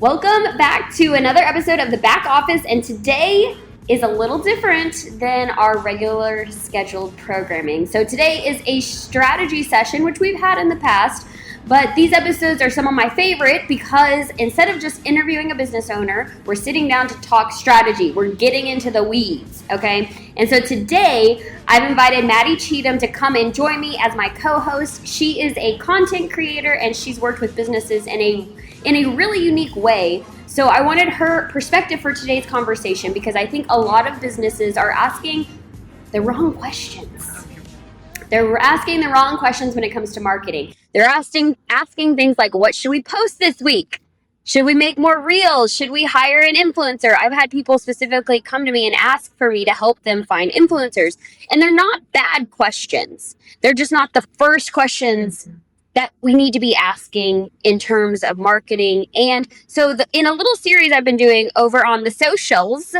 Welcome back to another episode of The Back Office, and today is a little different than our regular scheduled programming. So today is a strategy session, which we've had in the past, but these episodes are some of my favorite because instead of just interviewing a business owner, we're sitting down to talk strategy. We're getting into the weeds, okay? And so today, I've invited Maddie Cheatham to come and join me as my co-host. She is a content creator, and she's worked with businesses in a really unique way. So I wanted her perspective for today's conversation because I think a lot of businesses are asking the wrong questions. They're asking the wrong questions when it comes to marketing. They're asking things like, what should we post this week? Should we make more reels? Should we hire an influencer? I've had people specifically come to me and ask for me to help them find influencers. And they're not bad questions. They're just not the first questions that we need to be asking in terms of marketing. And so in a little series I've been doing over on the socials,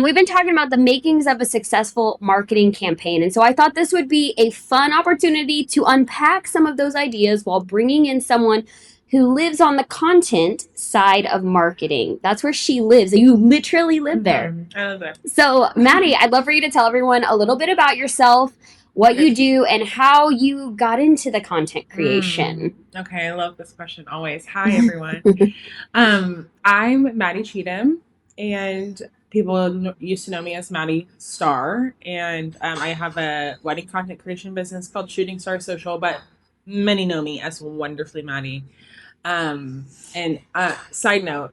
we've been talking about the makings of a successful marketing campaign. And so I thought this would be a fun opportunity to unpack some of those ideas while bringing in someone who lives on the content side of marketing. That's where she lives. You literally live there. I live there. So Maddie, I'd love for you to tell everyone a little bit about yourself, what you do, and how you got into the content creation. Okay, I love this question always. Hi, everyone. I'm Maddie Cheatham, and people used to know me as Maddie Star, and I have a wedding content creation business called Shooting Star Social, but many know me as Wonderfully Maddie. And side note,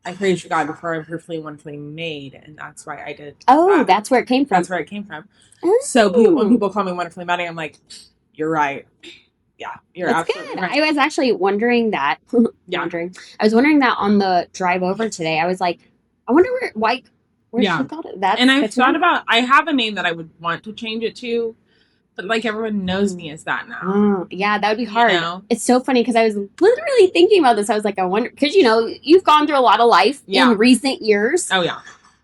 I praise God before I'm perfectly wonderfully made, and that's why I did. That's where it came from. That's where it came from. So when people call me Wonderfully Maddie, I'm like, you're right. Yeah, you're absolutely good. right. I was actually wondering that. Yeah. I was wondering that on the drive over today. I was like, I wonder where she thought of that. And I've thought about, I have a name that I would want to change it to, but like everyone knows me as that now. Oh, yeah, that would be hard. You know? It's so funny because I was literally thinking about this. I was like, I wonder, because you've gone through a lot of life in recent years. Oh, yeah.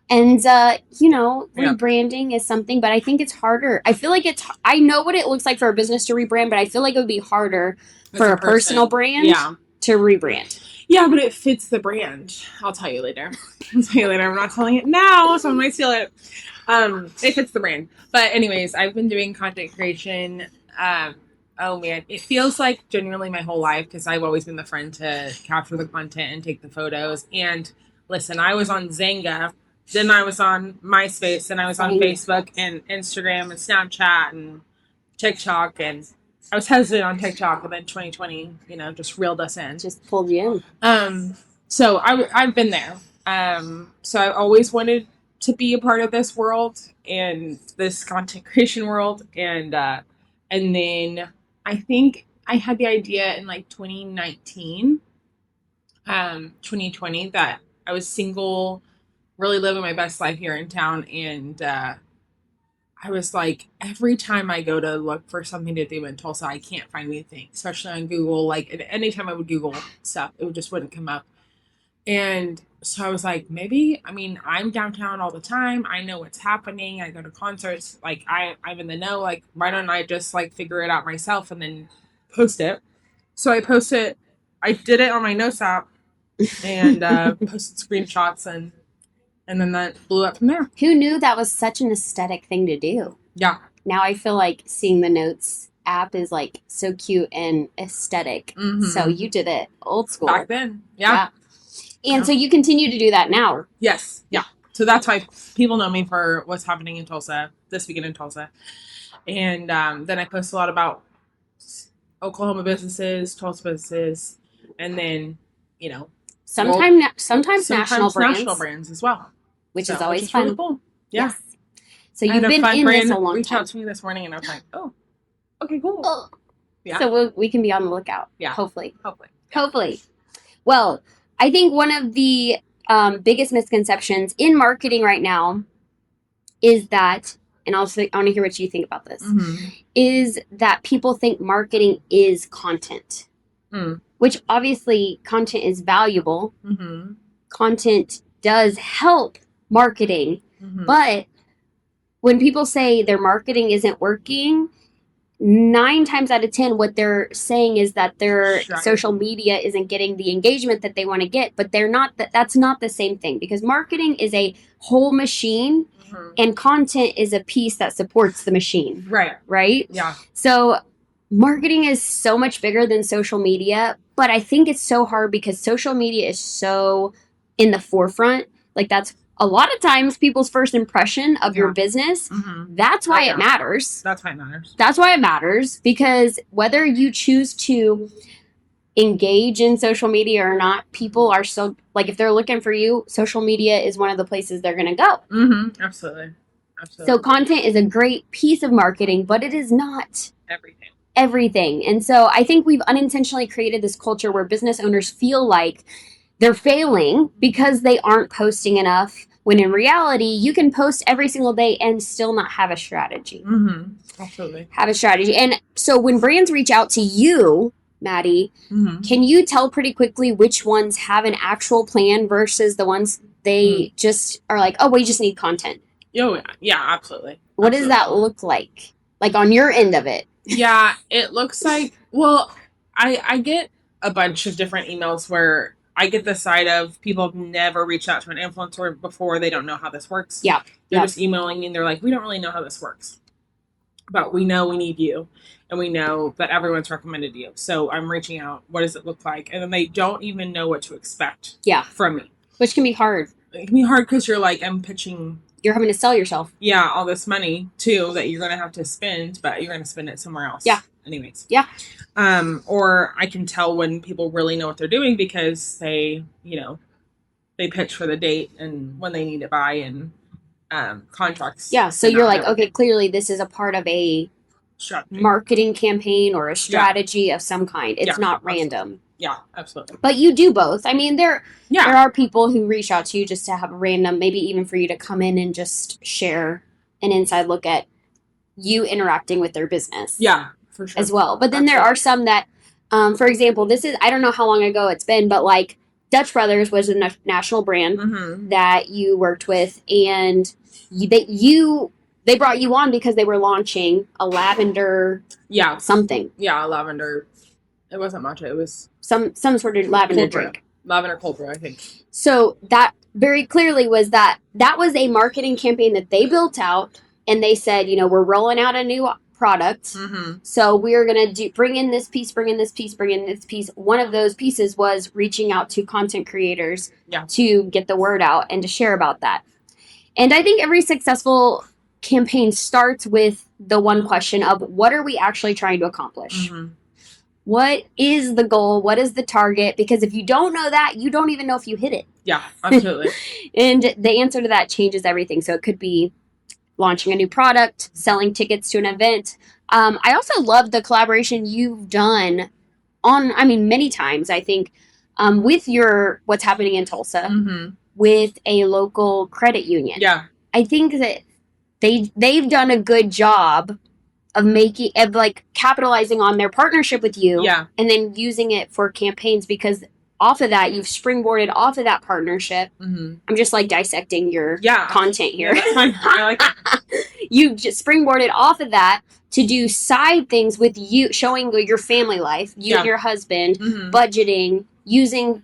And, rebranding is something, but I think it's harder. I feel like I know what it looks like for a business to rebrand, but I feel like it would be harder for a personal brand to rebrand. Yeah, but it fits the brand. I'll tell you later. I'm not telling it now, so I might steal it. It fits the brand. But anyways, I've been doing content creation. Oh man, it feels like genuinely my whole life because I've always been the friend to capture the content and take the photos. And listen, I was on Zynga, then I was on MySpace, then I was on Facebook and Instagram and Snapchat and TikTok, and I was hesitant on TikTok, and then 2020, just reeled us in. Just pulled you in. So I've been there. So I always wanted to be a part of this world and this content creation world, and then I think I had the idea in like 2019, 2020 that I was single, really living my best life here in town, and I was like, every time I go to look for something to do in Tulsa, I can't find anything, especially on Google. Like anytime I would Google stuff, it just wouldn't come up. And so I was like, I'm downtown all the time. I know what's happening. I go to concerts. Like I'm in the know. Like, why don't I just like figure it out myself and then post it? So I posted. I did it on my notes app and posted screenshots and then that blew up from there. Who knew that was such an aesthetic thing to do? Yeah. Now I feel like seeing the notes app is like so cute and aesthetic. Mm-hmm. So you did it old school. Back then. Yeah. And so you continue to do that now. Yes. Yeah. So that's why people know me for what's happening in Tulsa, this weekend in Tulsa. And then I post a lot about Oklahoma businesses, Tulsa businesses, and then, sometimes national brands as well. Which is always fun. Really cool. Yeah. Yes. So you've been in this a long time. Reach out to me this morning, and I was like, oh, okay, cool. Oh. Yeah. So we can be on the lookout. Yeah. Hopefully. Yeah. Well, I think one of the biggest misconceptions in marketing right now is that, and I want to hear what you think about this, is that people think marketing is content, which obviously content is valuable. Content does help marketing, but when people say their marketing isn't working, 9 times out of 10, what they're saying is that their Strategy. social media isn't getting the engagement that they want to get, but they're not. That's not the same thing, because marketing is a whole machine, and content is a piece that supports the machine. Right. Yeah. So marketing is so much bigger than social media, but I think it's so hard because social media is so in the forefront. Like, that's a lot of times people's first impression of your business. That's why it matters. That's why it matters. That's why it matters, because whether you choose to engage in social media or not, people are still, like, if they're looking for you, social media is one of the places they're going to go. Absolutely. So content is a great piece of marketing, but it is not everything. And so I think we've unintentionally created this culture where business owners feel like they're failing because they aren't posting enough, when in reality, you can post every single day and still not have a strategy. Absolutely. Have a strategy. And so when brands reach out to you, Maddie, can you tell pretty quickly which ones have an actual plan versus the ones they just are like, oh, we just need content? Oh, yeah, absolutely. What does that look like? Like, on your end of it? Yeah, it looks like, well, I get a bunch of different emails where I get the side of people have never reached out to an influencer before. They don't know how this works. Yeah. They're just emailing me and they're like, we don't really know how this works, but we know we need you. And we know that everyone's recommended you. So I'm reaching out. What does it look like? And then they don't even know what to expect from me. Which can be hard. It can be hard because you're like, I'm pitching. You're having to sell yourself. Yeah, all this money, too, that you're going to have to spend, but you're going to spend it somewhere else. Yeah. Anyways. Yeah. Or I can tell when people really know what they're doing because they pitch for the date and when they need it by and contracts. Yeah, so you're like, okay, clearly this is a part of a marketing campaign or a strategy of some kind. It's not random. Yeah, absolutely. But you do both. I mean, there are people who reach out to you just to have a random, maybe even for you to come in and just share an inside look at you interacting with their business. Yeah, for sure. As well. But then there are some that, for example, I don't know how long ago it's been, but like Dutch Brothers was a national brand that you worked with, and they brought you on because they were launching a lavender something. Yeah, lavender. It wasn't matcha. It was some sort of lavender drink. Lavender cold brew, I think. So that very clearly was that was a marketing campaign that they built out, and they said, we're rolling out a new product. So we're going to bring in this piece, bring in this piece, bring in this piece. One of those pieces was reaching out to content creators to get the word out and to share about that. And I think every successful campaign starts with the one question of, what are we actually trying to accomplish? What is the goal? What is the target? Because if you don't know that, you don't even know if you hit it. Yeah, absolutely. And the answer to that changes everything. So it could be launching a new product, selling tickets to an event. I also love the collaboration you've done many times, I think, with your What's Happening in Tulsa, with a local credit union. Yeah. I think that they've done a good job of capitalizing on their partnership with you, and then using it for campaigns, because off of that, you've springboarded off of that partnership. I'm just like dissecting your content here. Yeah, that's fine. I like it. You just springboarded off of that to do side things with you, showing your family life, you and your husband, budgeting, using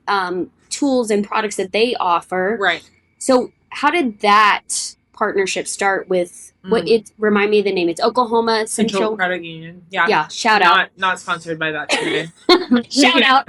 tools and products that they offer. Right. So how did that partnership start with, remind me of the name? It's Oklahoma Central Credit Union. Yeah. Yeah, shout out. Not sponsored by that today. Shout out.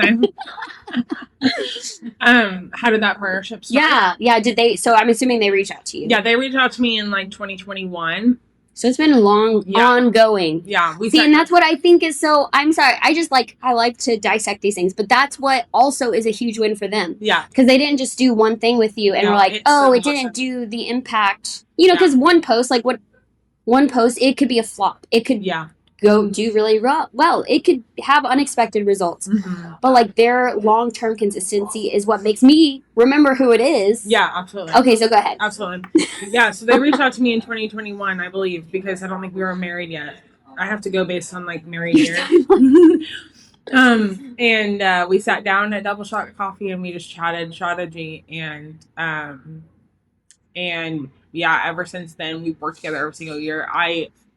How did that partnership start? Yeah. Did they, so I'm assuming they reached out to you. Yeah, they reached out to me in 2021. So it's been ongoing. Yeah. And that's what I think is so, I'm sorry, I like to dissect these things, but that's what also is a huge win for them. Yeah. Because they didn't just do one thing with you and were like, it didn't do the impact. Because one post, it could be a flop. It could go do really well. It could have unexpected results. But their long-term consistency is what makes me remember who it is. Yeah, absolutely. Okay, so go ahead. Absolutely. Yeah, so they reached out to me in 2021, I believe, because I don't think we were married yet. I have to go based on married year. And we sat down at Double Shot Coffee and we just chatted strategy, and ever since then we've worked together every single year.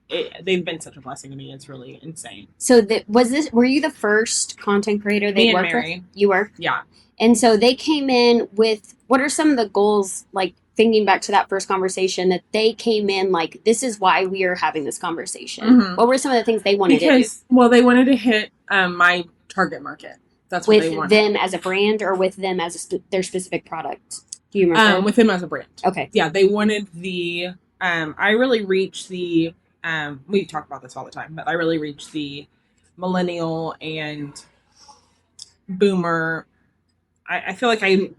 they've been such a blessing to me. It's really insane. So were you the first content creator they worked Mary. with? You were? Yeah. And so they came in with, what are some of the goals, like thinking back to that first conversation, that they came in like, this is why we are having this conversation? What were some of the things they wanted to do? Well, they wanted to hit my target market. That's what they wanted. With them as a brand or with them as their specific product? Do you remember? With them as a brand. Okay. Yeah, they wanted the, I really reached the, we talk about this all the time, but I really reached the millennial and boomer. I feel like I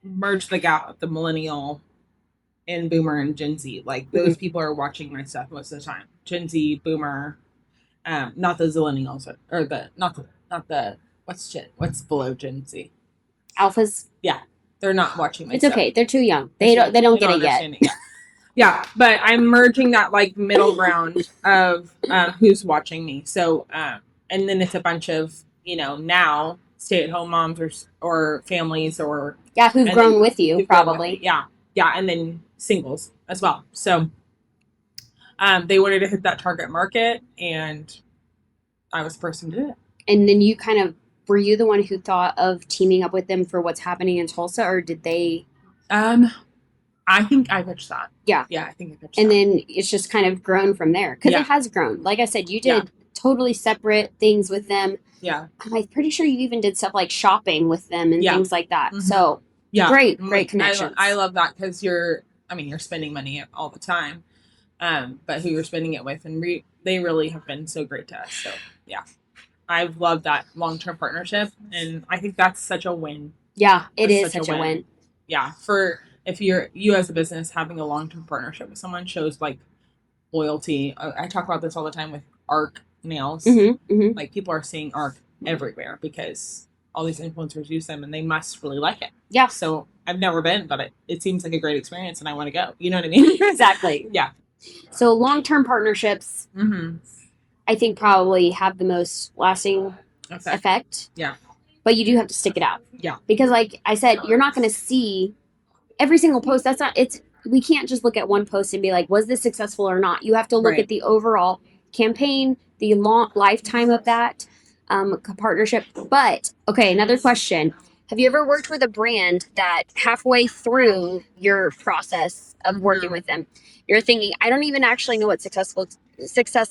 merged the gap of the millennial and boomer and Gen Z. Like those people are watching my stuff most of the time. Gen Z, boomer, not the zillennials or the not the what's below Gen Z? Alphas? Yeah. They're not watching my It's stuff. okay. They're too young. They don't get it yet. Yeah, but I'm merging that like middle ground of who's watching me. So and then it's a bunch of, now stay-at-home moms or families or who've grown with you probably. Yeah, and then singles as well. So they wanted to hit that target market, and I was the person to do it. And then were you the one who thought of teaming up with them for what's happening in Tulsa, or did they? I think I pitched that. Yeah, I think I pitched and that. then it's just kind of grown from there because it has grown. Like I said, you did totally separate things with them. Yeah, I'm pretty sure you even did stuff like shopping with them and things like that. Mm-hmm. So great connections. I love that because you're spending money all the time, but who you're spending it with, and they really have been so great to us. So yeah, I've loved that long-term partnership, and I think that's such a win. Yeah, it is such a win. Yeah, if you as a business having a long-term partnership with someone shows like loyalty. I talk about this all the time with Arc nails. Mm-hmm, mm-hmm. Like people are seeing Arc everywhere because all these influencers use them and they must really like it. Yeah. So I've never been, but it seems like a great experience and I want to go. You know what I mean? Exactly. Yeah. So long-term partnerships, I think probably have the most lasting effect. Yeah. But you do have to stick it out. Yeah. Because like I said, you're not going to see every single post. We can't just look at one post and be like, was this successful or not? You have to look at the overall campaign, the long lifetime of that partnership. But, okay, another question. Have you ever worked with a brand that halfway through your process of working with them, you're thinking, I don't even actually know what success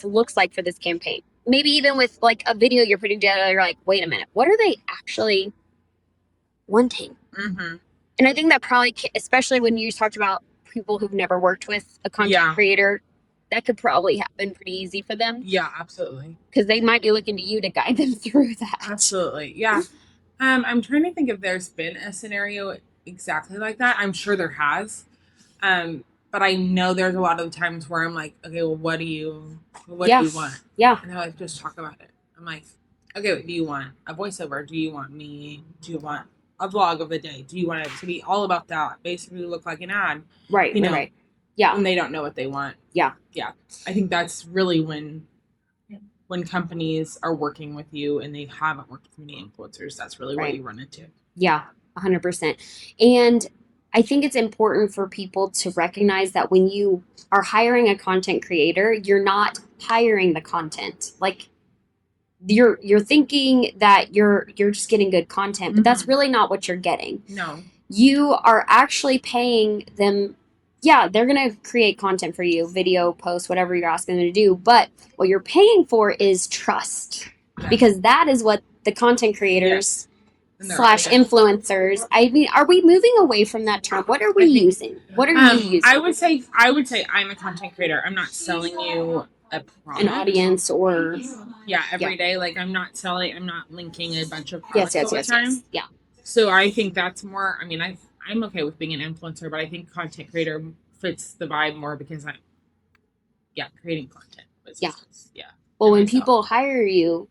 looks like for this campaign? Maybe even with like a video you're putting together, you're like, wait a minute, what are they actually wanting? Mm-hmm. And I think that probably, especially when you talked about people who've never worked with a content creator, that could probably happen pretty easy for them. Yeah, absolutely. Because they might be looking to you to guide them through that. Absolutely, yeah. I'm trying to think if there's been a scenario exactly like that. I'm sure there has. But I know there's a lot of times where I'm like, okay, well, what do you want? Yeah. And I like just talk about it. I'm like, okay, do you want a voiceover? Do you want me? Do you want a vlog of the day? Do you want it to be all about that? Basically look like an ad. Right. Right. Yeah. When they don't know what they want. Yeah. Yeah. I think that's really when companies are working with you and they haven't worked with many influencers, that's really what you run into. Yeah, 100%. And I think it's important for people to recognize that when you are hiring a content creator, you're not hiring the content. Like you're thinking that you're just getting good content, but that's really not what you're getting. No. You are actually paying them. Yeah, they're going to create content for you, video, post, whatever you're asking them to do. But what you're paying for is trust, because that is what the content creators / influencers. I mean, are we moving away from that term? What are we using? What are you using? I would say I'm a content creator. I'm not selling you a product. An audience or every day. Like I'm not linking a bunch of products all the time. Yes. Yeah. So I think that's more. I mean, I'm okay with being an influencer, but I think content creator fits the vibe more because creating content. Yeah. Well, when people hire you,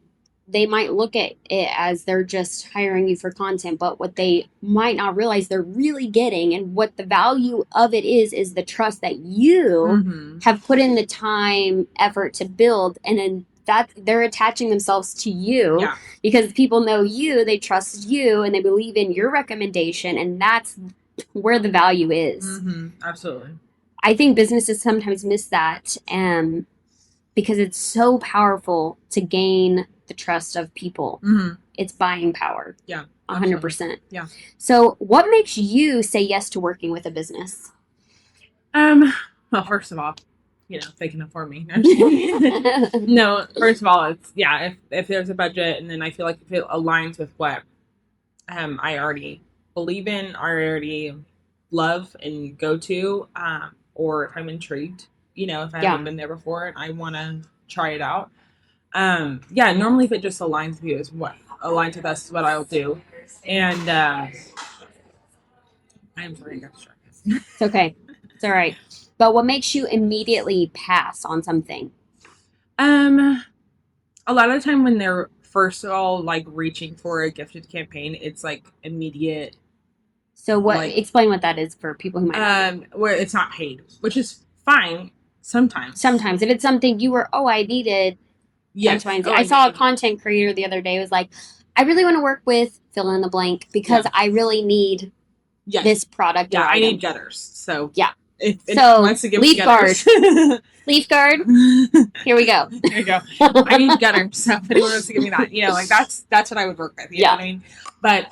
they might look at it as they're just hiring you for content, but what they might not realize they're really getting and what the value of it is the trust that you have put in the time, effort to build, and then that they're attaching themselves to you because people know you, they trust you, and they believe in your recommendation, and that's where the value is. Absolutely. I think businesses sometimes miss that, because it's so powerful to gain the trust of people. Mm-hmm. It's buying power. Yeah. 100%. Yeah. So what makes you say yes to working with a business? Well, first of all, they can afford me. No, first of all, it's if there's a budget, and then I feel like if it aligns with what I already believe in, I already love and go to, or if I'm intrigued, if I haven't been there before and I want to try it out. Normally if it just aligns with you is what aligns with us is what I'll do. And I'm sorry, I got distracted. It's okay. It's all right. But what makes you immediately pass on something? A lot of the time when they're first of all like reaching for a gifted campaign, it's like immediate. So what? Explain what that is for people who might not know. Where it's not paid, which is fine sometimes. Sometimes if it's something you were, I needed. Yes. I saw a content creator the other day who was like, I really want to work with fill in the blank because I really need this product. Yeah, I need gutters. So yeah. If wants to give leaf me guard. Leaf guard. Here we go. There you go. I need gutters. So if anyone wants to give me that, like that's what I would work with. You know what I mean? But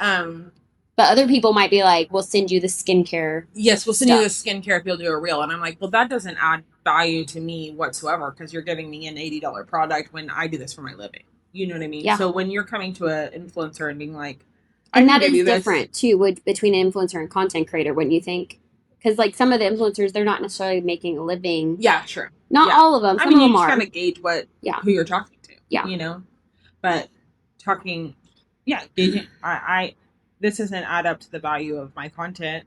other people might be like, we'll send you the skincare. Yes, we'll send you the skincare if you'll do a reel. And I'm like, well, that doesn't add value to me whatsoever because you're giving me an $80 product when I do this for my living. You know what I mean? Yeah. So when you're coming to an influencer and being like, and that is different too between an influencer and content creator, wouldn't you think? Because like some of the influencers, they're not necessarily making a living. Yeah, sure. Not all of them. Some of them you are. Kind of gauge who you're talking to. Yeah. But talking, gauging. This doesn't add up to the value of my content,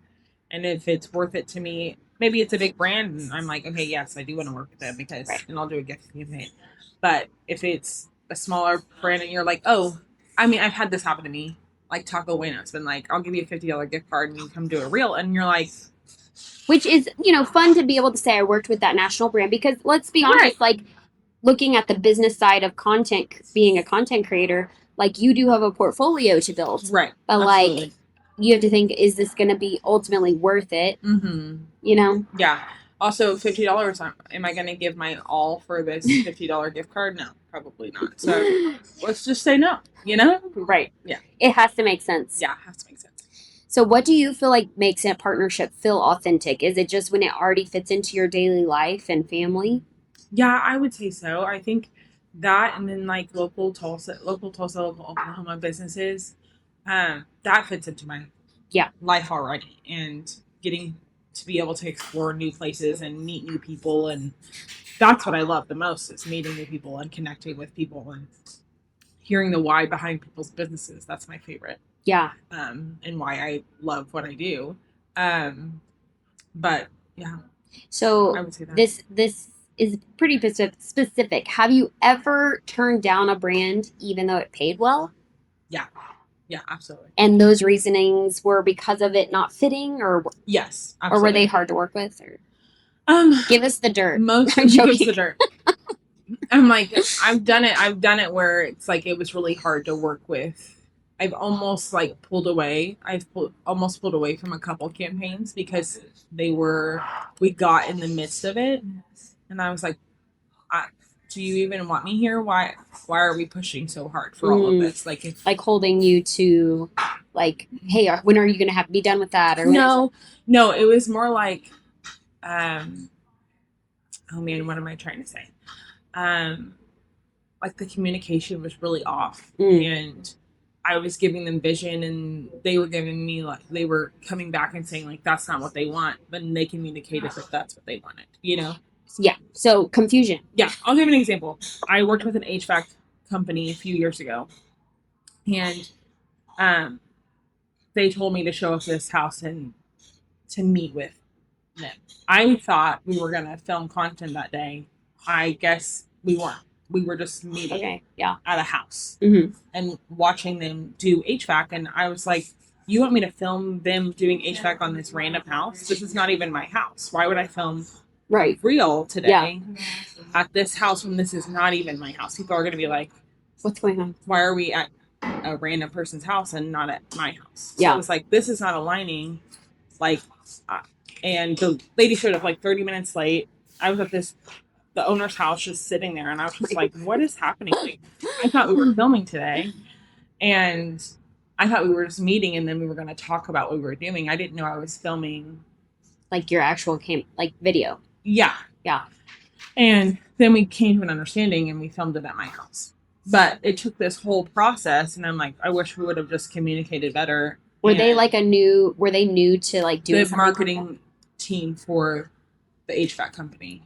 and if it's worth it to me, maybe it's a big brand, and I'm like, okay, yes, I do want to work with them because, and I'll do a gift campaign. But if it's a smaller brand, and you're like, oh, I mean, I've had this happen to me. Like Taco Bueno's been like, I'll give you a $50 gift card, and you come do a reel, and you're like. Which is, fun to be able to say I worked with that national brand because let's be honest, like looking at the business side of content, being a content creator, like you do have a portfolio to build. Right. But like you have to think, is this going to be ultimately worth it? Mm-hmm. Yeah. Also, $50, am I going to give my all for this $50 gift card? No, probably not. So let's just say no, Right. Yeah. It has to make sense. Yeah, it has to make sense. So what do you feel like makes a partnership feel authentic? Is it just when it already fits into your daily life and family? Yeah, I would say so. I think that and then like local Tulsa, local Oklahoma businesses, that fits into my life already. And getting to be able to explore new places and meet new people. And that's what I love the most is meeting new people and connecting with people and hearing the why behind people's businesses. That's my favorite. Yeah. And why I love what I do. But yeah. So I would say that. This is pretty specific. Have you ever turned down a brand even though it paid well? Yeah. Yeah, absolutely. And those reasonings were because of it not fitting, or yes, absolutely. Or were they hard to work with? Or give us the dirt. Most give us the dirt. I'm like, I've done it where it's like it was really hard to work with. I've almost like pulled away. Almost pulled away from a couple campaigns because we got in the midst of it, and I was like, do you even want me here? Why are we pushing so hard for all of this? Like holding you to like, hey, when are you going to have to be done with that? Or no, it was more like, oh man, what am I trying to say? Like the communication was really off, and I was giving them vision, and they were giving me they were coming back and saying like that's not what they want, but they communicated that that's what they wanted, Yeah. So confusion. Yeah. I'll give an example. I worked with an HVAC company a few years ago, and they told me to show up to this house and to meet with them. I thought we were going to film content that day. I guess we weren't. We were just meeting at a house and watching them do HVAC. And I was like, you want me to film them doing HVAC on this random house? This is not even my house. Why would I film real today at this house when this is not even my house? People are going to be like, what's going on? Why are we at a random person's house and not at my house? Yeah. So I was like, this is not aligning. And the lady showed up like 30 minutes late. I was at this the owner's house just sitting there, and I was just like, what is happening? Like, I thought we were filming today, and I thought we were just meeting, and then we were going to talk about what we were doing. I didn't know I was filming. Like your actual video. Yeah. Yeah. And then we came to an understanding, and we filmed it at my house. But it took this whole process, and I'm like, I wish we would have just communicated better. Were they new to like doing the marketing team for the HVAC company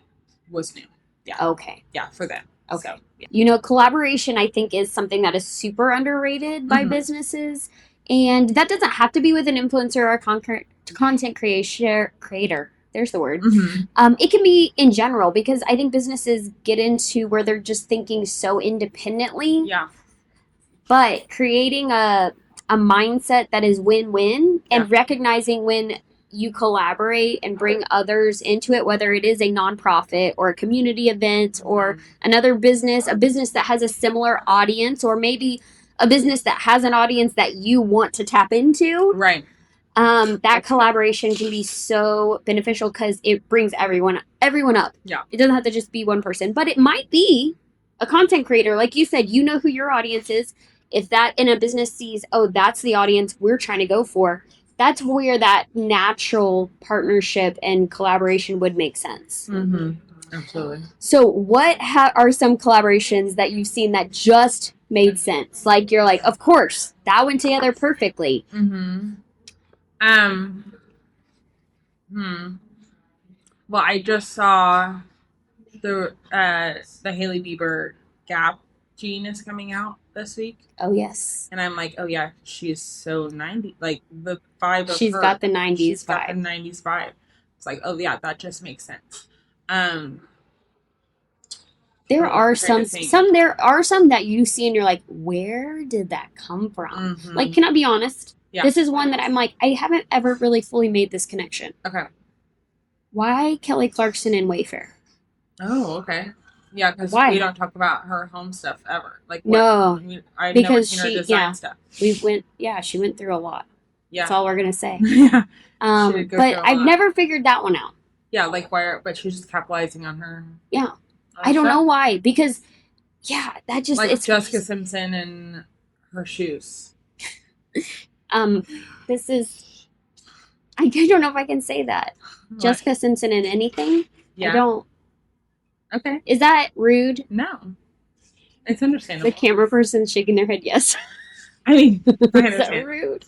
was new. Yeah. Okay. Yeah, for them. Okay. So, yeah. You know, collaboration, I think, is something that is super underrated by businesses. And that doesn't have to be with an influencer or a content creator. There's the word. It can be in general, because I think businesses get into where they're just thinking so independently. Yeah. But creating a mindset that is win-win and recognizing when you collaborate and bring others into it, whether it is a nonprofit or a community event or another business, a business that has a similar audience, or maybe a business that has an audience that you want to tap into. Right. That collaboration can be so beneficial because it brings everyone up. Yeah. It doesn't have to just be one person, but it might be a content creator. Like you said, you know who your audience is. If that in a business sees, oh, that's the audience we're trying to go for, that's where that natural partnership and collaboration would make sense. Absolutely. So what are some collaborations that you've seen that just made sense? Like you're like, of course, that went together perfectly. Well, I just saw the Hailey Bieber Gap jean is coming out this week. Oh yes. And I'm like, oh yeah, she's so 90, like the vibe of she's her. got the 90s she's vibe. Got the 90s vibe. It's like, oh yeah, that just makes sense. There are some that you see and you're like, where did that come from? Like, can I be honest? Yeah. This is one that I'm like, I haven't ever really fully made this connection. Okay. Why Kelly Clarkson and Wayfair? Oh, okay. Yeah, because we don't talk about her home stuff ever. Like, I've never seen her design stuff. She went through a lot. Yeah. That's all we're going to say. Yeah. But I've never figured that one out. Yeah, like but she's just capitalizing on her. Yeah. I don't know why, because, that just... Like Jessica Simpson and her shoes. This is... I don't know if I can say that. What? Jessica Simpson in anything? Yeah. I don't... Okay. Is that rude? No. It's understandable. The camera person shaking their head, yes. I mean, is that rude?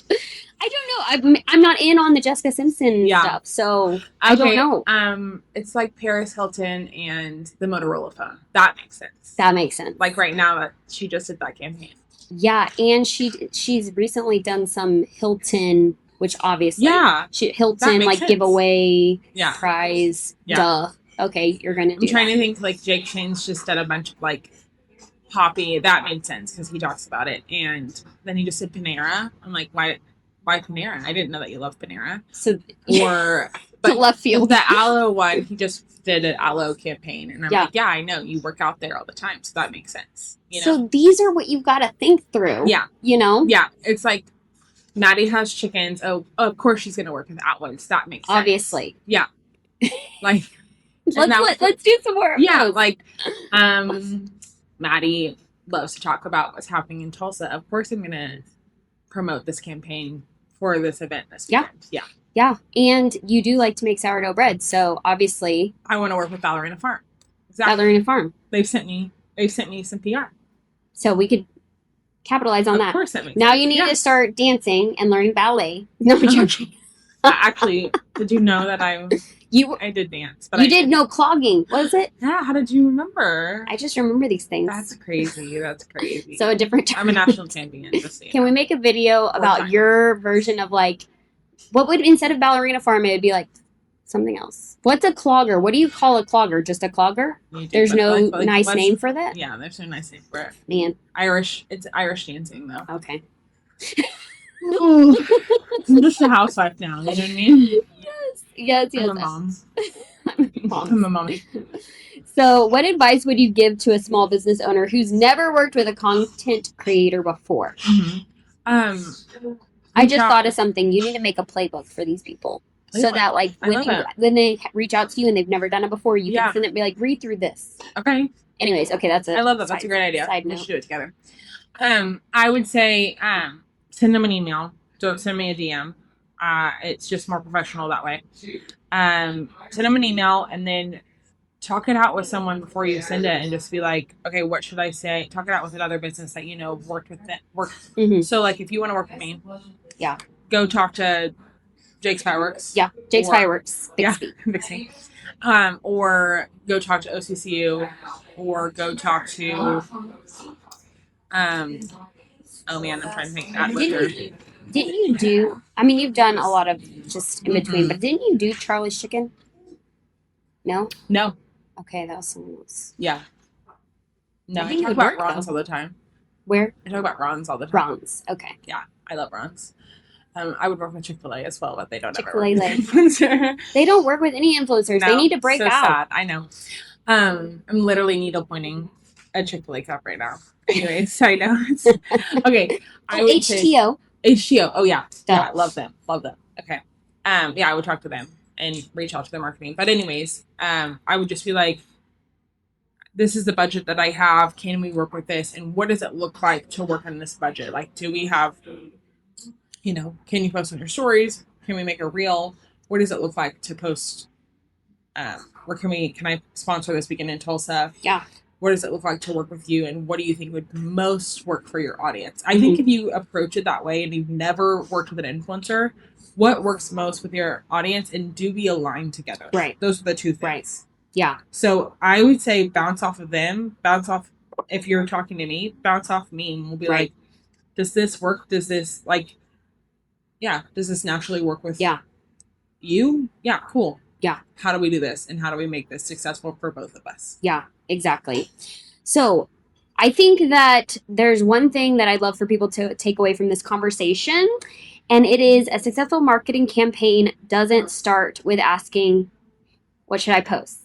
I don't know. I'm not in on the Jessica Simpson stuff, so I don't know. It's like Paris Hilton and the Motorola phone. That makes sense. That makes sense. Like right now, she just did that campaign. Yeah, and she's recently done some Hilton, which obviously Hilton like sense. Giveaway prize. Yeah. Duh. Okay, you're gonna do. I'm trying to think like Jake Shane's just did a bunch of like Poppy. That made sense because he talks about it, and then he just did Panera. I'm like, why Panera? I didn't know that you love Panera. So but left field. The aloe one, he just did an aloe campaign, and I'm like, yeah, I know you work out there all the time, so that makes sense. You know? So these are what you've got to think through. Yeah, you know. Yeah, it's like Maddie has chickens. Oh, of course she's gonna work with Atwoods. That makes sense. Obviously. Yeah. Like. Let's do some more. Yeah, like Maddie loves to talk about what's happening in Tulsa. Of course, I'm gonna promote this campaign for this event this weekend. Yeah. And you do like to make sourdough bread, so obviously I want to work with Dalayna Farm. Exactly. Dalayna Farm. They've sent me some PR, so we could capitalize on that. Of course, that makes now sense. You need to start dancing and learning ballet. No, I'm joking. Actually, did you know that I did dance? But you did know clogging, was it? Yeah. How did you remember? I just remember these things. That's crazy. So a different term. I'm a national champion. Can we make a video about your version of like, what would, instead of ballerina farm, it would be like something else? What's a clogger? What do you call a clogger? Just a clogger? There's no nice name for that? Yeah, there's no nice name for it. Man. It's Irish dancing though. Okay. I'm just a housewife now, you know what I mean? Yes. I'm a mom. I'm a mommy. So what advice would you give to a small business owner who's never worked with a content creator before? I just thought of something. You need to make a playbook for these people. So that like when they reach out to you and they've never done it before, you can send it and be like, read through this. Okay. Anyways, okay, that's it. I love that. That's a great idea. We should do it together. I would say send them an email. Don't send me a DM. It's just more professional that way. Send them an email and then talk it out with someone before you send it and just be like, okay, what should I say? Talk it out with another business that you know worked with it. Mm-hmm. So like if you want to work with me, go talk to Jake's Fireworks. Yeah, Jake's Fireworks. Bixby. Or go talk to OCCU, or go talk to oh man, I'm trying to think. Didn't you do? I mean, you've done a lot of just in between, but didn't you do Charlie's Chicken? No. Okay, that was someone else. Yeah. No, I talk about Ron's all the time. Where? I talk about Ron's all the time. Ron's. Okay. Yeah, I love Ron's. I would work with Chick-fil-A as well, but they don't ever work with influencer. They don't work with any influencers. No, they need to break out. Sad. I know. I'm literally needle pointing a Chick-fil-A cup right now. Anyways, I know. Okay. HTO. HTO. Oh yeah. Yeah, love them. Okay. Yeah, I would talk to them and reach out to their marketing. But anyways, I would just be like, this is the budget that I have. Can we work with this? And what does it look like to work on this budget? Like, do we have, can you post on your stories? Can we make a reel? What does it look like to post? Or can I sponsor this weekend in Tulsa? Yeah. What does it look like to work with you? And what do you think would most work for your audience? I think if you approach it that way and you've never worked with an influencer, what works most with your audience, and do we align together? Right. Those are the two things. Right. Yeah. So I would say bounce off of them, if you're talking to me, bounce off me, and we'll be like, does this work? Does this does this naturally work with you? Yeah, cool. Yeah. How do we do this? And how do we make this successful for both of us? Yeah, exactly. So I think that there's one thing that I'd love for people to take away from this conversation, and it is a successful marketing campaign doesn't start with asking, what should I post?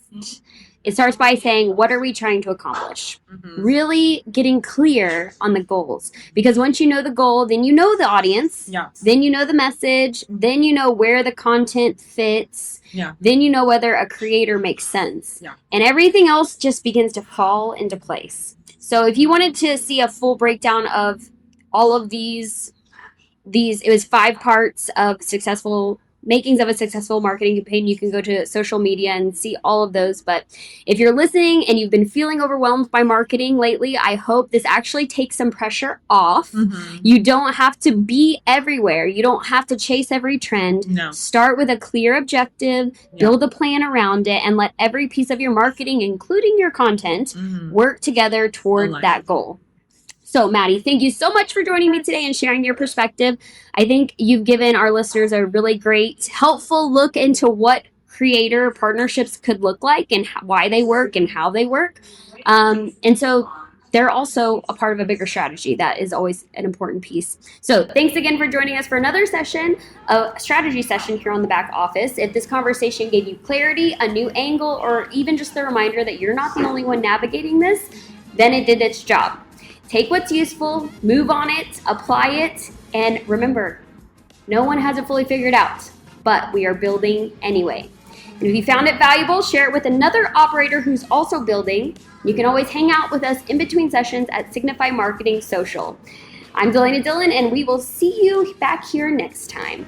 It starts by saying, what are we trying to accomplish? Mm-hmm. Really getting clear on the goals. Because once you know the goal, then you know the audience. Yeah. Then you know the message. Then you know where the content fits. Yeah. Then you know whether a creator makes sense. Yeah. And everything else just begins to fall into place. So if you wanted to see a full breakdown of all of these, it was 5 parts of makings of a successful marketing campaign. You can go to social media and see all of those. But if you're listening and you've been feeling overwhelmed by marketing lately, I hope this actually takes some pressure off. Mm-hmm. You don't have to be everywhere. You don't have to chase every trend. No. Start with a clear objective, build a plan around it, and let every piece of your marketing, including your content, work together toward that goal. So, Maddie, thank you so much for joining me today and sharing your perspective. I think you've given our listeners a really great, helpful look into what creator partnerships could look like and why they work and how they work. And so they're also a part of a bigger strategy. That is always an important piece. So thanks again for joining us for another session, a strategy session here on the Back Office. If this conversation gave you clarity, a new angle, or even just the reminder that you're not the only one navigating this, then it did its job. Take what's useful, move on it, apply it, and remember, no one has it fully figured out, but we are building anyway. And if you found it valuable, share it with another operator who's also building. You can always hang out with us in between sessions at Signify Marketing Social. I'm Dalayna Dillon, and we will see you back here next time.